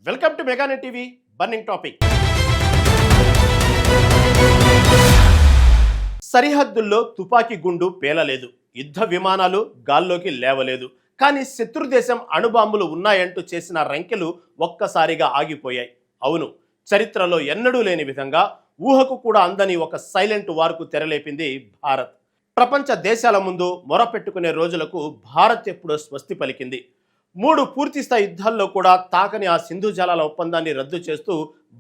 Welcome to Meganet TV burning topic. సరిహద్దుల్లో తుపాకీ గుండు పేలలేదు, యుద్ధ విమానాలు గాల్లోకి లేవలేదు. కానీ శత్రుదేశం అణుబాంబులు ఉన్నాయంటూ చేసిన రంకెలు ఒక్కసారిగా ఆగిపోయాయి. అవును, చరిత్రలో ఎన్నడూ లేని విధంగా ఊహకు కూడా అందని ఒక సైలెంట్ వార్కు తెరలేపింది భారత్. ప్రపంచ దేశాల ముందు మొరపెట్టుకునే రోజులకు భారత్ ఎప్పుడో స్వస్తి పలికింది. 3 పూర్తిస్థాయి యుద్ధాల్లో కూడా తాకని ఆ సింధు జలాల ఒప్పందాన్ని రద్దు చేస్తూ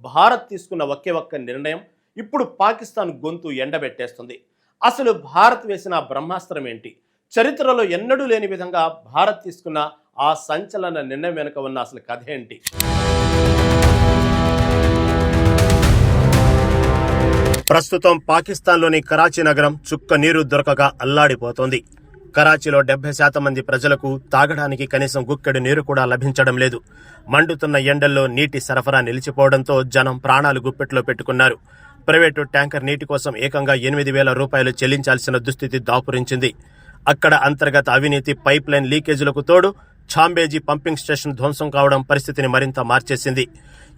భారత్ తీసుకున్న ఒక్క నిర్ణయం ఇప్పుడు పాకిస్తాన్ గొంతు ఎండబెట్టేస్తుంది. అసలు భారత్ వేసిన బ్రహ్మాస్త్రం ఏంటి? చరిత్రలో ఎన్నడూ లేని విధంగా భారత్ తీసుకున్న ఆ సంచలన నిర్ణయం వెనుక ఉన్న అసలు కథ ఏంటి? ప్రస్తుతం పాకిస్తాన్లోని కరాచీ నగరం చుక్క నీరు దొరకక అల్లాడిపోతోంది. కరాచీలో 70% మంది ప్రజలకు తాగడానికి కనీసం గుక్కెడు నీరు కూడా లభించడం లేదు. మండుతున్న ఎండల్లో నీటి సరఫరా నిలిచిపోవడంతో జనం ప్రాణాలు గుప్పెట్లో పెట్టుకున్నారు. ప్రైవేటు ట్యాంకర్ నీటి కోసం ఏకంగా 8,000 రూపాయలు చెల్లించాల్సిన దుస్థితి దాపురించింది. అక్కడ అంతర్గత అవినీతి, పైప్ లైన్ లీకేజీలకు తోడు ఛాంబేజీ పంపింగ్ స్టేషన్ ధ్వంసం కావడం పరిస్థితిని మరింత మార్చేసింది.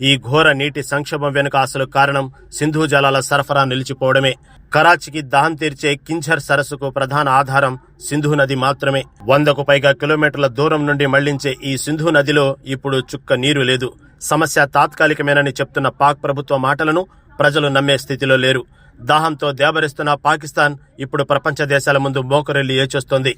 ఈ ఘోర నీటి సంక్షోభం వెనుక అసలు కారణం సింధు జలాల సరఫరా నిలిచిపోవడమే. కరాచీకి దాహం తీర్చే కింఝర్ సరస్సుకు ప్రధాన ఆధారం సింధు నది మాత్రమే. 100కు పైగా కిలోమీటర్ల దూరం నుండి మళ్లించే ఈ సింధు నదిలో ఇప్పుడు చుక్క నీరు లేదు. సమస్య తాత్కాలికమేనని చెప్తున్న పాక్ ప్రభుత్వ మాటలను ప్రజలు నమ్మే స్థితిలో లేరు. దాహంతో దేబరిస్తున్న పాకిస్తాన్ ఇప్పుడు ప్రపంచ దేశాల ముందు మోకరెళ్లి ఏచొస్తోంది.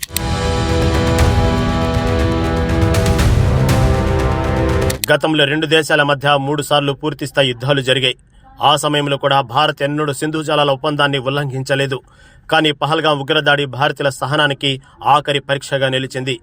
గతంలో 2 దేశాల మధ్య 3 సార్లు పూర్తిస్థాయి యుద్ధాలు జరిగాయి. ఆ సమయంలో కూడా భారత్ ఎన్నడూ సింధు జలాల ఒప్పందాన్ని ఉల్లంఘించలేదు. కానీ పహల్గాం ఉగ్రదాడి భారతీయుల సహనానికి ఆఖరి పరీక్షగా నిలిచింది.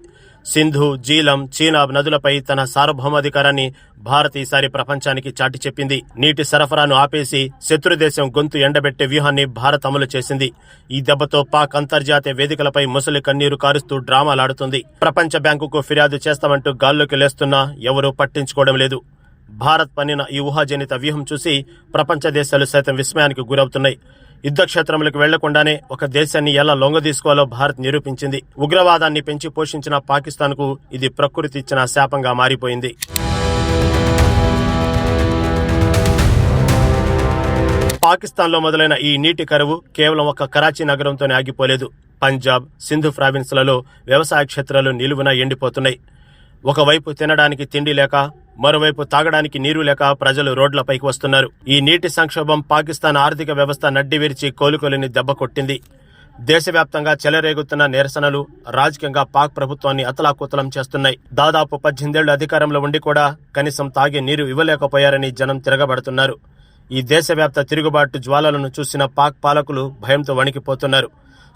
సింధు, జీలం, చీనాబ్ నదులపై తన సార్వభౌమాధికారాన్ని భారత్ ఈసారి ప్రపంచానికి చాటి చెప్పింది. నీటి సరఫరాను ఆపేసి శత్రుదేశం గొంతు ఎండబెట్టే వ్యూహాన్ని భారత్ అమలు చేసింది. ఈ దెబ్బతో పాక్ అంతర్జాతీయ వేదికలపై ముసలి కన్నీరు కారుస్తూ డ్రామాలాడుతుంది. ప్రపంచ బ్యాంకుకు ఫిర్యాదు చేస్తామంటూ గాల్లోకి లేస్తున్నా ఎవరూ పట్టించుకోవడం లేదు. భారత్ పన్నిన ఈ ఊహాజనిత వ్యూహం చూసి ప్రపంచ దేశాలు సైతం విస్మయానికి గురవుతున్నాయి. యుద్ధ క్షేత్రంలోకి వెళ్లకుండానే ఒక దేశాన్ని ఎలా లొంగదీసుకోవాలో భారత్ నిరూపించింది. ఉగ్రవాదాన్ని పెంచి పోషించిన పాకిస్తాన్ కు ఇది ప్రకృతి ఇచ్చిన శాపంగా మారిపోయింది. పాకిస్తాన్ లో మొదలైన ఈ నీటి కరువు కేవలం ఒక కరాచీ నగరంతోనే ఆగిపోలేదు. పంజాబ్, సింధు ప్రావిన్స్లలో వ్యవసాయ క్షేత్రాలు నిలువున ఎండిపోతున్నాయి. ఒకవైపు తినడానికి తిండి లేక, మరోవైపు తాగడానికి నీరు లేక ప్రజలు రోడ్లపైకి వస్తున్నారు. ఈ నీటి సంక్షోభం పాకిస్తాన్ ఆర్థిక వ్యవస్థ నడ్డివిరిచి కోలుకోలేని దెబ్బ కొట్టింది. దేశవ్యాప్తంగా చెలరేగుతున్న నిరసనలు రాజకీయంగా పాక్ ప్రభుత్వాన్ని అతలాకుతలం చేస్తున్నాయి. దాదాపు 18 ఏళ్లు అధికారంలో ఉండి కూడా కనీసం తాగే నీరు ఇవ్వలేకపోయారని జనం తిరగబడుతున్నారు. ఈ దేశవ్యాప్త తిరుగుబాటు జ్వాలలను చూసిన పాక్ పాలకులు భయంతో వణికిపోతున్నారు.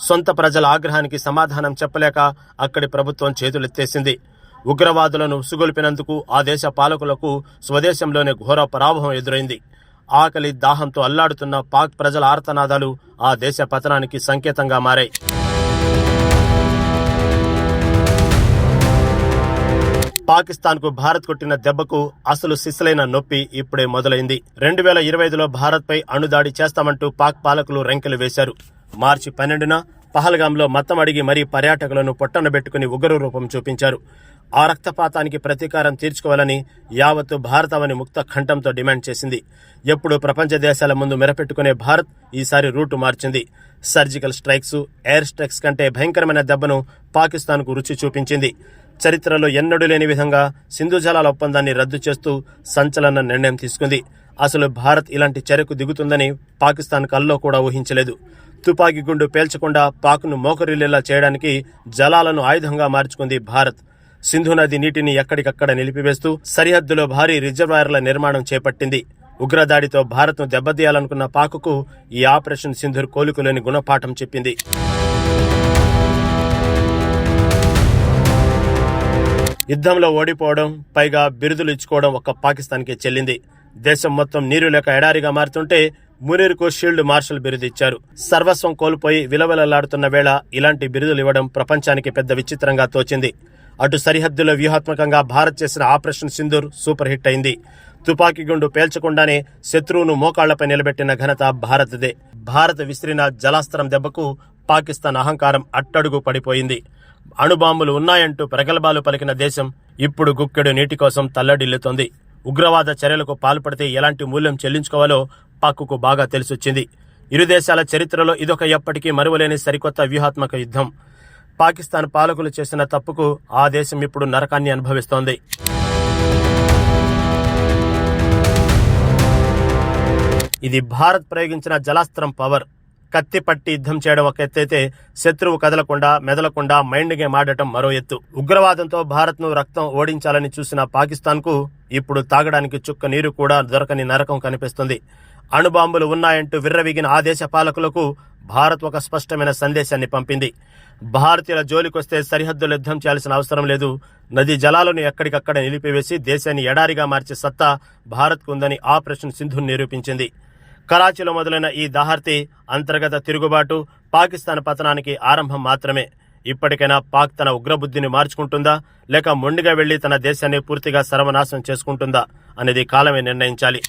సొంత ప్రజల ఆగ్రహానికి సమాధానం చెప్పలేక అక్కడి ప్రభుత్వం చేతులెత్తేసింది. ఉగ్రవాదులను సుగొల్పినందుకు ఆ దేశ పాలకులకు స్వదేశంలోనే ఘోర పరాభవం ఎదురైంది. ఆకలి, దాహంతో అల్లాడుతున్న పాక్ ప్రజల ఆర్తనాదాలు ఆ దేశ పతనానికి సంకేతంగా మారాయి. పాకిస్తాన్ కు భారత్ కొట్టిన దెబ్బకు అసలు సిసలైన నొప్పి ఇప్పుడే మొదలైంది. 2025లో భారత్ పై అణుదాడి చేస్తామంటూ పాక్ పాలకులు రంకెలు వేశారు. మార్చి 12న పహల్గాంలో మతం అడిగి మరీ పర్యాటకులను పొట్టనబెట్టుకుని ఉగ్ర రూపం చూపించారు. ఆ రక్తపాతానికి ప్రతీకారం తీర్చుకోవాలని యావత్తు భారతవని ముక్త కంఠంతో డిమాండ్ చేసింది. ఎప్పుడు ప్రపంచ దేశాల ముందు మెరపెట్టుకునే భారత్ ఈసారి రూటు మార్చింది. సర్జికల్ స్ట్రైక్స్, ఎయిర్ స్ట్రైక్స్ కంటే భయంకరమైన దెబ్బను పాకిస్తాన్ కు రుచి చూపించింది. చరిత్రలో ఎన్నడూ లేని విధంగా సింధు జలాల ఒప్పందాన్ని రద్దు చేస్తూ సంచలన నిర్ణయం తీసుకుంది. అసలు భారత్ ఇలాంటి చర్యకు దిగుతుందని పాకిస్తాన్ కల్లో కూడా ఊహించలేదు. తుపాకీ గుండు పేల్చకుండా పాక్ను మోకరిల్లేలా చేయడానికి జలాలను ఆయుధంగా మార్చుకుంది భారత్. సింధు నది నీటిని ఎక్కడికక్కడ నిలిపివేస్తూ సరిహద్దులో భారీ రిజర్వాయర్ల నిర్మాణం చేపట్టింది. ఉగ్రదాడితో భారత్ను దెబ్బతీయాలనుకున్న పాక్కు ఈ ఆపరేషన్ సింధూర్ కోలుకోలేని గుణపాఠం చెప్పింది. యుద్ధంలో ఓడిపోవడం, పైగా బిరుదులు ఇచ్చుకోవడం ఒక్క పాకిస్తాన్కే చెల్లింది. దేశం మొత్తం నీరు లేక ఎడారిగా మారుతుంటే మునీర్కు షీల్డ్ మార్షల్ బిరుదు ఇచ్చారు. సర్వస్వం కోల్పోయి విలవిలలాడుతున్న వేళ ఇలాంటి బిరుదులు ఇవ్వడం ప్రపంచానికి పెద్ద విచిత్రంగా తోచింది. అటు సరిహద్దులో వ్యూహాత్మకంగా భారత్ చేసిన ఆపరేషన్ సింధూర్ సూపర్ హిట్ అయింది. తుపాకీ గుండు పేల్చకుండానే శత్రువును మోకాళ్లపై నిలబెట్టిన ఘనత భారత్దే. భారత్ విసిరిన జలాస్త్రం దెబ్బకు పాకిస్తాన్ అహంకారం అట్టడుగు పడిపోయింది. అణుబాంబులు ఉన్నాయంటూ ప్రగల్భాలు పలికిన దేశం ఇప్పుడు గుక్కెడు నీటి కోసం తల్లడిల్లుతోంది. ఉగ్రవాద చర్యలకు పాల్పడితే ఎలాంటి మూల్యం చెల్లించుకోవాలో పాక్కు బాగా తెలిసొచ్చింది. ఇరు దేశాల చరిత్రలో ఇదొక ఎప్పటికీ మరువలేని సరికొత్త వ్యూహాత్మక యుద్ధం. పాకిస్తాన్ పాలకులు చేసిన తప్పుకు ఆ దేశం ఇప్పుడు నరకాన్ని అనుభవిస్తోంది. ఇది భారత్ ప్రయోగించిన జలాస్త్రం పవర్. కత్తి పట్టి యుద్ధం చేయడం ఒక ఎత్తైతే, శత్రువు కదలకుండా మెదలకుండా మైండ్ గేమ్ ఆడటం మరో ఎత్తు. ఉగ్రవాదంతో భారత్ను రక్తం ఓడించాలని చూసిన పాకిస్తాన్కు ఇప్పుడు తాగడానికి చుక్క నీరు కూడా దొరకని నరకం కనిపిస్తుంది. అణుబాంబులు ఉన్నాయంటూ విర్రవీగిన ఆ దేశ పాలకులకు భారత్ ఒక స్పష్టమైన సందేశాన్ని పంపింది. భారతీయుల జోలికొస్తే సరిహద్దులు యుద్ధం చేయాల్సిన అవసరం లేదు. నదీ జలాలను ఎక్కడికక్కడ నిలిపివేసి దేశాన్ని ఎడారిగా మార్చే సత్తా భారత్కు ఉందని ఆపరేషన్ సింధు నిరూపించింది. కరాచీలో మొదలైన ఈ దాహర్తి అంతర్గత తిరుగుబాటు పాకిస్తాన్ పతనానికి ఆరంభం మాత్రమే. ఇప్పటికైనా పాక్ తన ఉగ్రబుద్ధిని మార్చుకుంటుందా, లేక మొండిగా వెళ్లి తన దేశాన్ని పూర్తిగా సర్వనాశనం చేసుకుంటుందా అనేది కాలమే నిర్ణయించాలి.